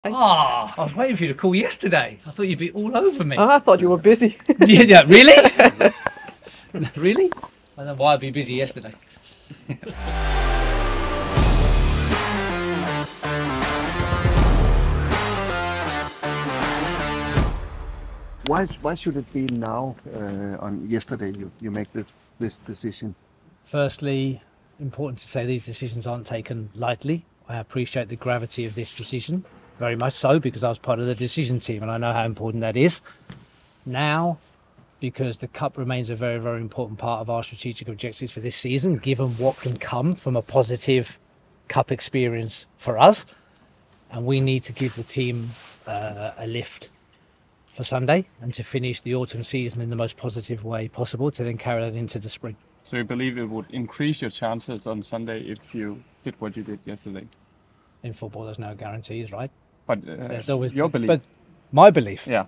I was waiting for you to call yesterday. I thought you'd be all over me. Oh, I thought you were busy. Yeah, really? Really? I don't know why I'd be busy yesterday. Why should it be now? On yesterday, you make this decision. Firstly, important to say these decisions aren't taken lightly. I appreciate the gravity of this decision, very much so, because I was part of the decision team and I know how important that is. Now, because the cup remains a very, very important part of our strategic objectives for this season, given what can come from a positive cup experience for us, and we need to give the team a lift for Sunday and to finish the autumn season in the most positive way possible to then carry that into the spring. So you believe it would increase your chances on Sunday if you did what you did yesterday? In football, there's no guarantees, right? But There's always your belief? But my belief? Yeah.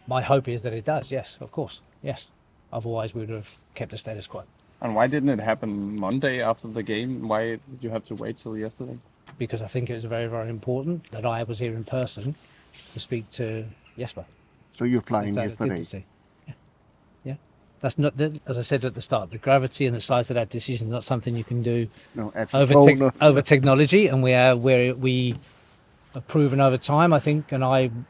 My hope is that it does, yes, of course, yes. Otherwise, we would have kept the status quo. And why didn't it happen Monday after the game? Why did you have to wait till yesterday? Because I think it was very, very important that I was here in person to speak to Jesper. So you're flying That's yesterday. diplomacy. Yeah. That's not, as I said at the start, the gravity and the size of that decision is not something you can do No, at over technology, and we have proven over time, I think, and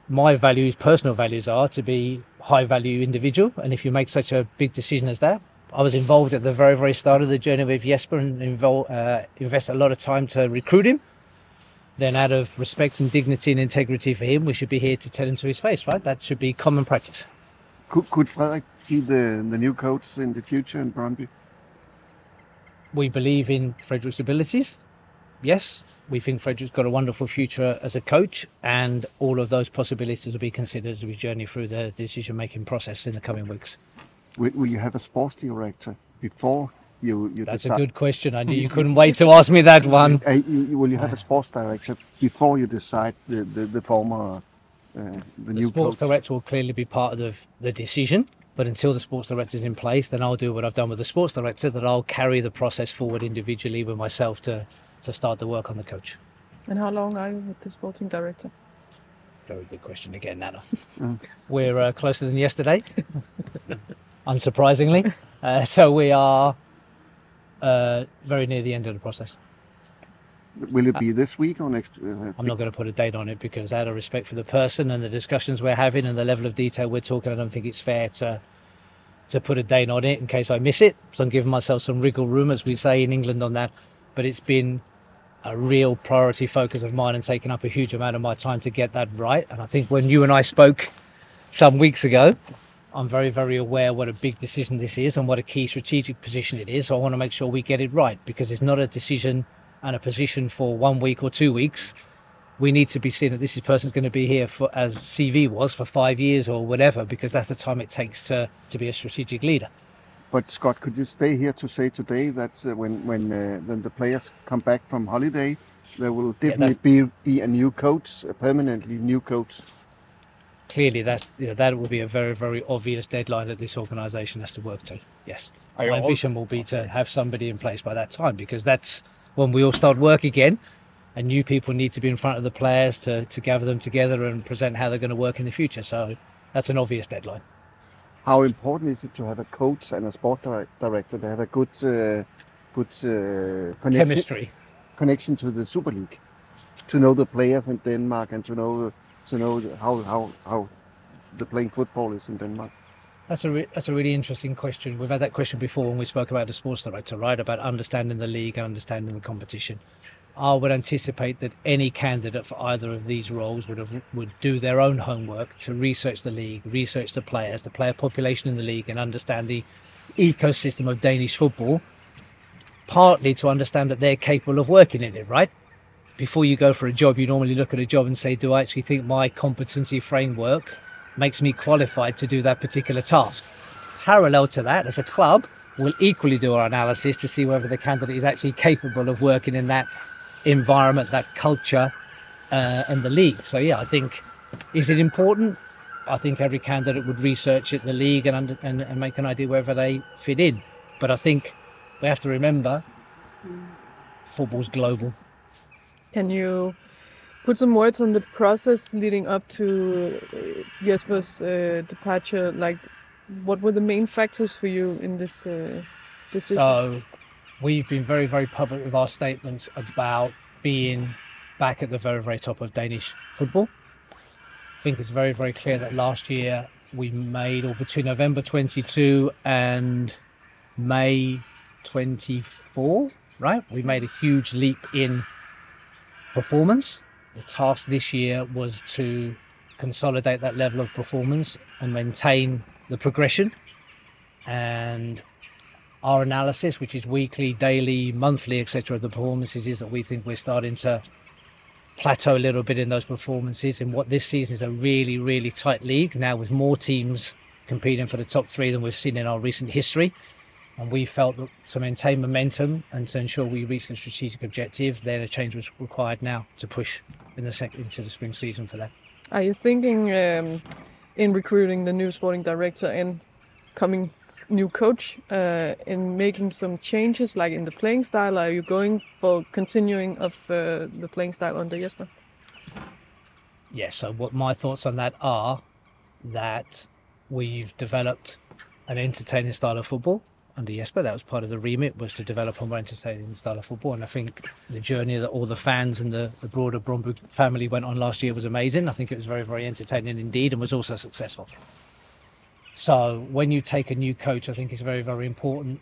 my values, personal values, are to be high value individual. And if you make such a big decision as that, I was involved at the very, very start of the journey with Jesper and invest a lot of time to recruit him. Then out of respect and dignity and integrity for him, we should be here to tell him to his face, right? That should be common practice. Could Frederik be the new coach in the future in Brøndby? We believe in Frederik's abilities. Yes, we think Frederik's got a wonderful future as a coach, and all of those possibilities will be considered as we journey through the decision-making process in the coming weeks. Will you have a sports director before you That's decide? a good question. I knew you couldn't wait to ask me that one. Will you have a sports director before you decide the former the new Sports coach? director will clearly be part of the decision, but until the sports director is in place, then I'll do what I've done with the sports director, that I'll carry the process forward individually with myself to start the work on the coach. And how long are you with the sporting director? Very good question again, Nana. We're closer than yesterday, unsurprisingly. So we are very near the end of the process. Will it be this week or next? I'm not going to put a date on it because out of respect for the person and the discussions we're having and the level of detail we're talking, I don't think it's fair to put a date on it in case I miss it. So I'm giving myself some wriggle room, as we say in England, on that. But it's been a real priority focus of mine and taken up a huge amount of my time to get that right. And I think when you and I spoke some weeks ago, I'm very, very aware what a big decision this is and what a key strategic position it is. So I want to make sure we get it right, because it's not a decision and a position for 1 week or 2 weeks. We need to be seeing that this person's going to be here for, as CV was, for 5 years or whatever, because that's the time it takes to be a strategic leader. But Scott, could you stay here to say today that when the players come back from holiday, there will definitely be a new coach, a permanently new coach? Clearly, that will be a very, very obvious deadline that this organisation has to work to. Yes, my ambition will be to have somebody in place by that time, because that's when we all start work again, and new people need to be in front of the players to gather them together and present how they're going to work in the future. So that's an obvious deadline. How important is it to have a coach and a sport director to have a good connection to the Super League, to know the players in Denmark and to know how the playing football is in Denmark? That's a really interesting question. We've had that question before when we spoke about the sports director, right? About understanding the league and understanding the competition. I would anticipate that any candidate for either of these roles would do their own homework to research the league, research the players, the player population in the league, and understand the ecosystem of Danish football, partly to understand that they're capable of working in it, right? Before you go for a job, you normally look at a job and say, do I actually think my competency framework makes me qualified to do that particular task? Parallel to that, as a club, we'll equally do our analysis to see whether the candidate is actually capable of working in that environment, that culture, and the league. So yeah, I think, is it important? I think every candidate would research it, the league, and make an idea whether they fit in. But I think we have to remember, football's global. Can you put some words on the process leading up to Jesper's departure? Like, what were the main factors for you in this decision? So we've been very, very public with our statements about being back at the very, very top of Danish football. I think it's very, very clear that last year we made, or between November 22 and May 24, right? We made a huge leap in performance. The task this year was to consolidate that level of performance and maintain the progression. And our analysis, which is weekly, daily, monthly, etc., of the performances, is that we think we're starting to plateau a little bit in those performances in what this season is a really, really tight league now, with more teams competing for the top three than we've seen in our recent history. And we felt that to maintain momentum and to ensure we reach the strategic objective, then a change was required now to push into the spring season for that. Are you thinking in recruiting the new sporting director and coming new coach in making some changes, like in the playing style? Are you going for continuing of the playing style under Jesper? Yeah, so what my thoughts on that are that we've developed an entertaining style of football under Jesper. That was part of the remit, was to develop a more entertaining style of football. And I think the journey that all the fans and the broader Brøndby family went on last year was amazing. I think it was very, very entertaining indeed, and was also successful. So when you take a new coach, I think it's very, very important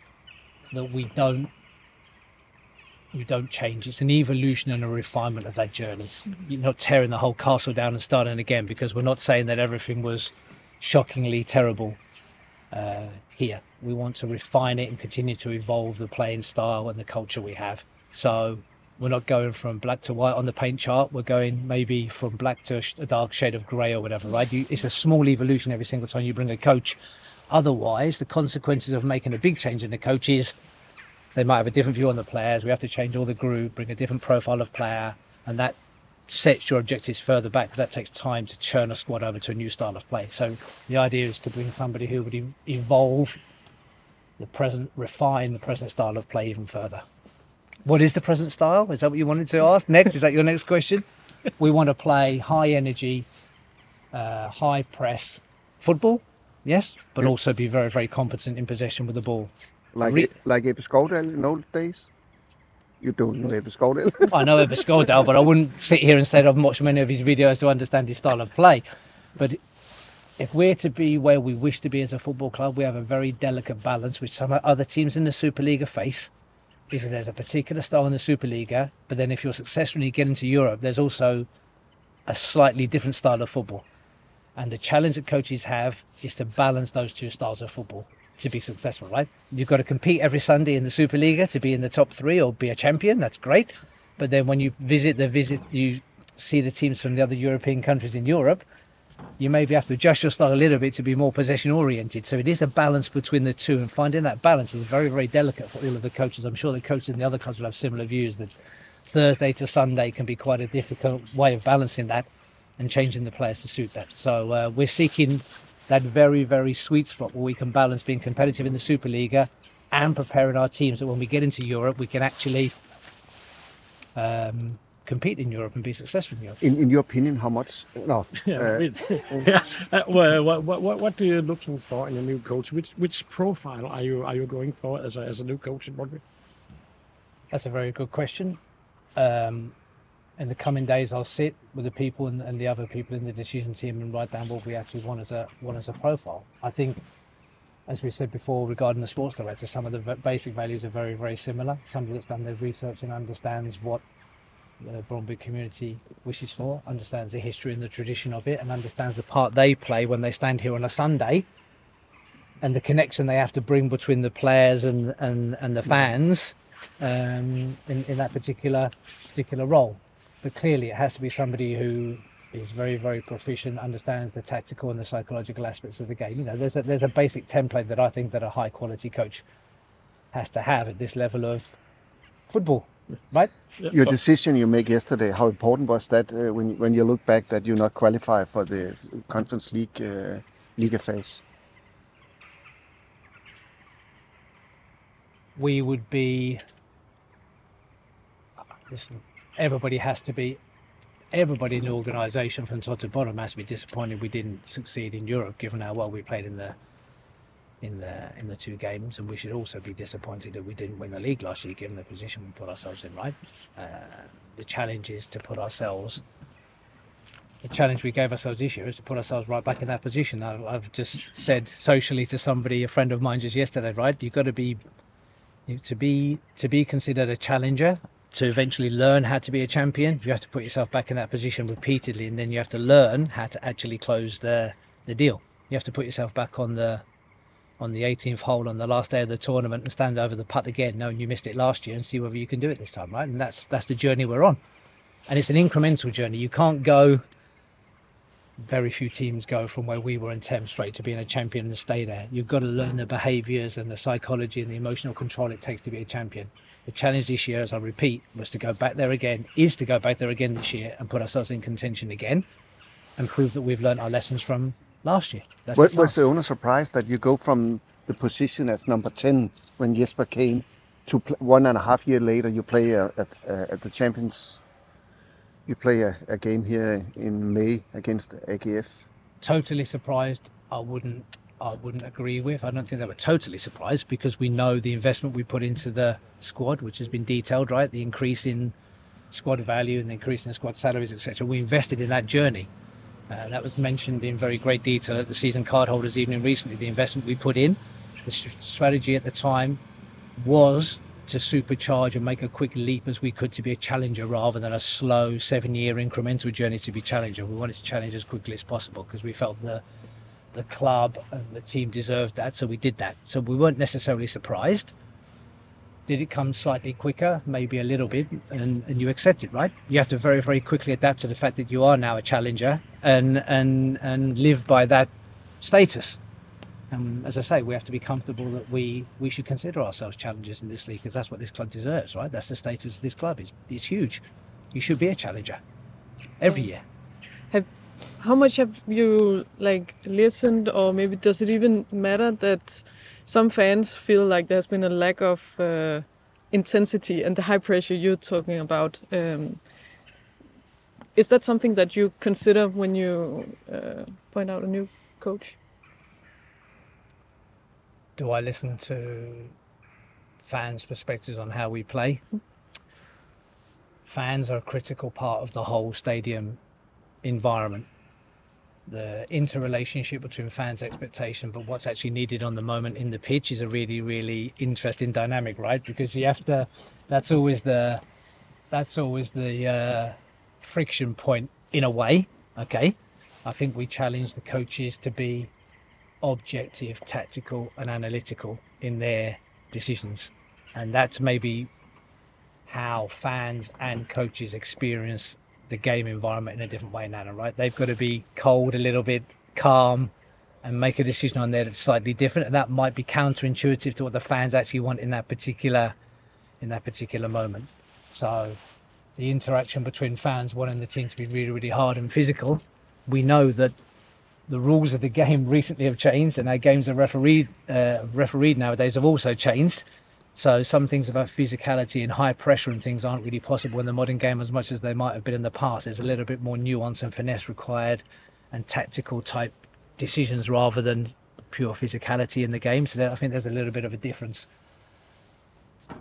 that we don't change. It's an evolution and a refinement of that journey. You're not tearing the whole castle down and starting again, because we're not saying that everything was shockingly terrible here. We want to refine it and continue to evolve the playing style and the culture we have. So we're not going from black to white on the paint chart. We're going maybe from black to a dark shade of grey or whatever, right? It's a small evolution every single time you bring a coach. Otherwise, the consequences of making a big change in the coach is they might have a different view on the players. We have to change all the group, bring a different profile of player, and that sets your objectives further back, because that takes time to churn a squad over to a new style of play. So the idea is to bring somebody who would evolve the present, refine the present style of play even further. What is the present style? Is that what you wanted to ask next? Is that your next question? We want to play high energy, high press football, yes, but also be very, very competent in possession with the ball. Like Jesper Sørensen in old days? You don't know Jesper Sørensen? I know Jesper Sørensen, but I wouldn't sit here and say that I've watched many of his videos to understand his style of play. But if we're to be where we wish to be as a football club, we have a very delicate balance, which some other teams in the Superliga face. Is that there's a particular style in the Superliga, but then if you're successful and you get into Europe, there's also a slightly different style of football. And the challenge that coaches have is to balance those two styles of football to be successful, right? You've got to compete every Sunday in the Superliga to be in the top three or be a champion. That's great. But then when you you see the teams from the other European countries in Europe, you maybe have to adjust your style a little bit to be more possession oriented. So it is a balance between the two, and finding that balance is very, very delicate for all of the coaches. I'm sure the coaches in the other clubs will have similar views, that Thursday to Sunday can be quite a difficult way of balancing that and changing the players to suit that. So we're seeking that very, very sweet spot where we can balance being competitive in the Superliga and preparing our teams that when we get into Europe, we can actually compete in Europe and be successful in Europe. In your opinion, how much? No. What are you looking for in a new coach? Which profile are you going for as a new coach in Brøndby? That's a very good question. In the coming days, I'll sit with the people and the other people in the decision team and write down what we actually want as a profile. I think, as we said before regarding the sports director, some of the basic values are very, very similar. Somebody that's done their research and understands what the Brøndby community wishes for, understands the history and the tradition of it, and understands the part they play when they stand here on a Sunday, and the connection they have to bring between the players and the fans in that particular role. But clearly it has to be somebody who is very, very proficient, understands the tactical and the psychological aspects of the game. You know, there's a basic template that I think that a high quality coach has to have at this level of football, right? Your decision you made yesterday, how important was that when you look back that you not qualify for the Conference League phase? We would be, listen, everybody has to be everybody in the organisation from top to bottom has to be disappointed we didn't succeed in Europe, given how well we played in the 2 games, and we should also be disappointed that we didn't win the league last year, given the position we put ourselves in. Right, the challenge is to put ourselves. The challenge we gave ourselves this year is to put ourselves right back in that position. I've just said socially to somebody, a friend of mine, just yesterday. Right, you've got to be to be considered a challenger. To eventually learn how to be a champion, you have to put yourself back in that position repeatedly, and then you have to learn how to actually close the deal. You have to put yourself back on the 18th hole on the last day of the tournament and stand over the putt again, knowing you missed it last year, and see whether you can do it this time, right? And that's the journey we're on, and it's an incremental journey. You can't go. Very few teams go from where we were in Thames straight to being a champion and stay there. You've got to learn the behaviours and the psychology and the emotional control it takes to be a champion. The challenge this year, as I repeat, is to go back there again this year and put ourselves in contention again and prove that we've learned our lessons from last year. Was the owner surprised that you go from the position as number 10 when Jesper came to 1.5 years later you play at the Champions? You play a game here in May against AGF. Totally surprised. I wouldn't agree with. I don't think they were totally surprised, because we know the investment we put into the squad, which has been detailed, right? The increase in squad value and the increase in squad salaries, etc. We invested in that journey. That was mentioned in very great detail at the season card holders evening recently. The investment we put in, the strategy at the time was to supercharge and make a quick leap as we could to be a challenger, rather than a slow 7-year incremental journey to be challenger. We wanted to challenge as quickly as possible because we felt the club and the team deserved that, so we did that. So we weren't necessarily surprised. Did it come slightly quicker? Maybe a little bit, and you accept it, right? You have to very, very quickly adapt to the fact that you are now a challenger and live by that status. As I say, we have to be comfortable that we should consider ourselves challengers in this league, because that's what this club deserves, right? That's the status of this club. It's huge. You should be a challenger every year. How much have you listened, or maybe does it even matter that some fans feel like there's been a lack of intensity and the high pressure you're talking about? Is that something that you consider when you point out a new coach? Do I listen to fans' perspectives on how we play? Fans are a critical part of the whole stadium environment. The interrelationship between fans' expectation but what's actually needed on the moment in the pitch is a really, really interesting dynamic, right? Because you have to, that's always the friction point in a way. Okay, I think we challenge the coaches to be objective, tactical and analytical in their decisions, and that's maybe how fans and coaches experience the game environment in a different way now, right? They've got to be cold, a little bit calm, and make a decision on there that's slightly different, and that might be counterintuitive to what the fans actually want in that particular moment. So the interaction between fans wanting the team to be really, really hard and physical, we know that the rules of the game recently have changed, and our games are refereed nowadays have also changed. So some things about physicality and high pressure and things aren't really possible in the modern game as much as they might have been in the past. There's a little bit more nuance and finesse required and tactical type decisions rather than pure physicality in the game. So I think there's a little bit of a difference.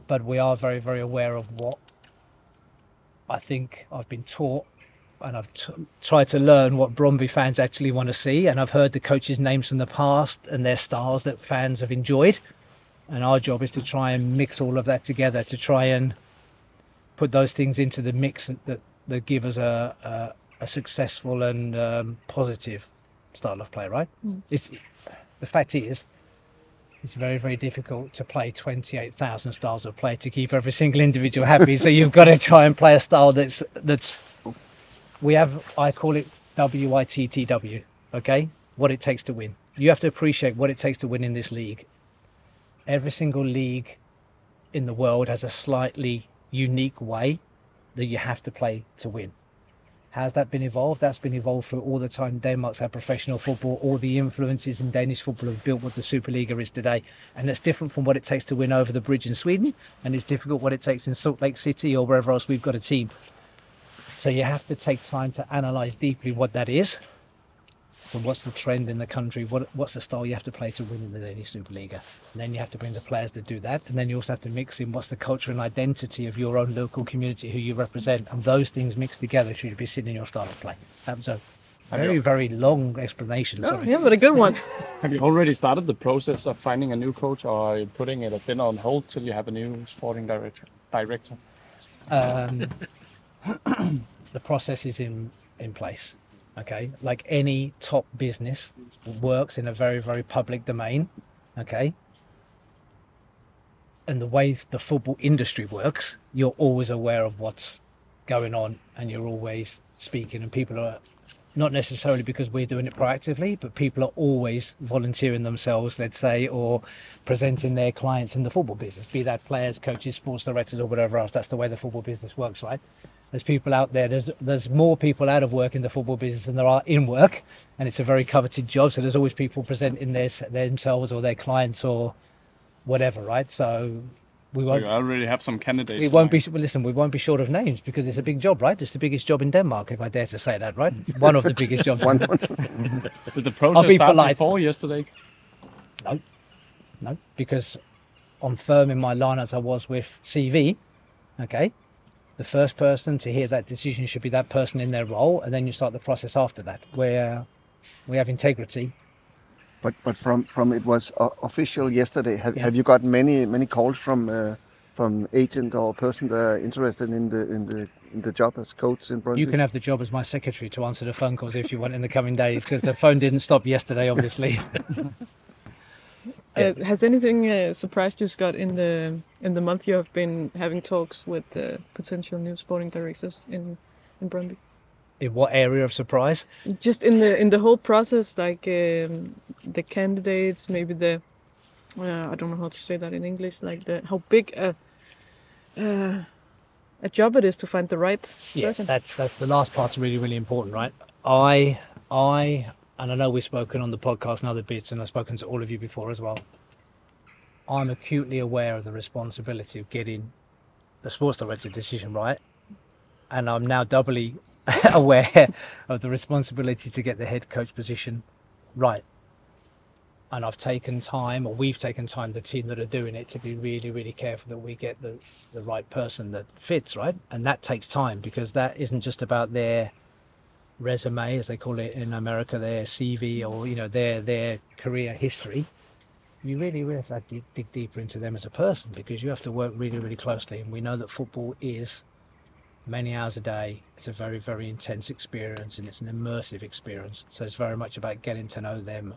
But we are very, very aware of what I think I've been taught, and I've tried to learn what Brøndby fans actually want to see. And I've heard the coaches' names from the past and their styles that fans have enjoyed. And our job is to try and mix all of that together, to try and put those things into the mix that give us a successful and positive style of play, right? The fact is, it's very, very difficult to play 28,000 styles of play to keep every single individual happy. So you've got to try and play a style that's we have, I call it WITTW, okay? What it takes to win. You have to appreciate what it takes to win in this league. Every single league in the world has a slightly unique way that you have to play to win. Has that been evolved? That's been evolved through all the time. Denmark's had professional football. All the influences in Danish football have built what the Superliga is today. And it's different from what it takes to win over the bridge in Sweden. And it's difficult what it takes in Salt Lake City or wherever else we've got a team. So you have to take time to analyse deeply what that is. So what's the trend in the country? What's the style you have to play to win in the Danish Superliga? And then you have to bring the players to do that. And then you also have to mix in what's the culture and identity of your own local community, who you represent. And those things mixed together should be sitting in your style of play. That was a very long explanation. Oh, yeah, but a good one. Have you already started the process of finding a new coach, or are you putting it a bit on hold till you have a new sporting director? The process is in place. Okay, like any top business works in a very public domain. Okay, and the way the football industry works, you're always aware of what's going on, and you're always speaking, and people are, not necessarily because we're doing it proactively, but people are always volunteering themselves, let's say, or presenting their clients in the football business, be that players, coaches, sports directors, or whatever else. That's the way the football business works, right? There's people out there, there's more people out of work in the football business than there are in work, and it's a very coveted job, so there's always people presenting themselves or their clients or whatever, right? So we won't. So you already have some candidates. We won't be, well, listen, we won't be short of names because it's a big job, right? It's the biggest job in Denmark, if I dare to say that, right? One of the biggest jobs. Did the process start before yesterday? No, because on firm in my line as I was with CV, okay, the first person to hear that decision should be that person in their role, and then you start the process after that, where we have integrity. But from it was official yesterday. Have you got many calls from agent or person that are interested in the job as coach in Brøndby? You can have the job as my secretary to answer the phone calls if you want in the coming days, because the phone didn't stop yesterday, obviously. Has anything surprised you, Scott, in the month you have been having talks with potential new sporting directors in Brøndby? In what area of surprise? Just in the whole process, like the candidates, maybe the I don't know how to say that in English, like how big a job it is to find the right person. That's the last part's really important, right? And I know we've spoken on the podcast and other bits, and I've spoken to all of you before as well. I'm acutely aware of the responsibility of getting the sports director decision right, and I'm now doubly aware of the responsibility to get the head coach position right. And I've taken time, or we've taken time, the team that are doing it, to be really careful that we get the right person that fits, right? And that takes time, because that isn't just about their resume, as they call it in America, their CV, or their career history. You really have to dig deeper into them as a person, because you have to work really closely. And we know that football is many hours a day. It's a very intense experience, and it's an immersive experience. So it's very much about getting to know them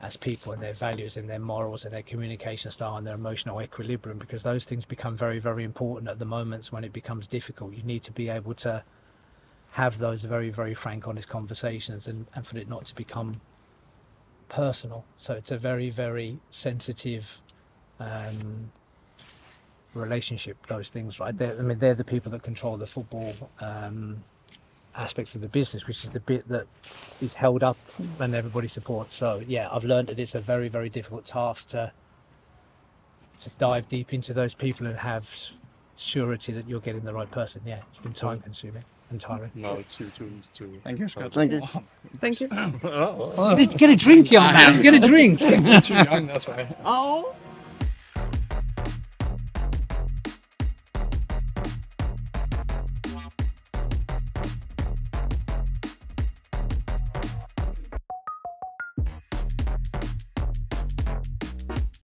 as people, and their values and their morals and their communication style and their emotional equilibrium, because those things become very important at the moments when it becomes difficult. You need to be able to have those very frank, honest conversations, and for it not to become personal. So it's a very sensitive relationship, those things, right? They're the people that control the football aspects of the business, which is the bit that is held up and everybody supports. So yeah, I've learned that it's a very difficult task to dive deep into those people and have surety that you're getting the right person. Yeah, it's been time consuming and tiring. No, too. Thank you, Scott. Thank you. Thank you. Get a drink, young man. Get a drink. Too young, that's why. Oh.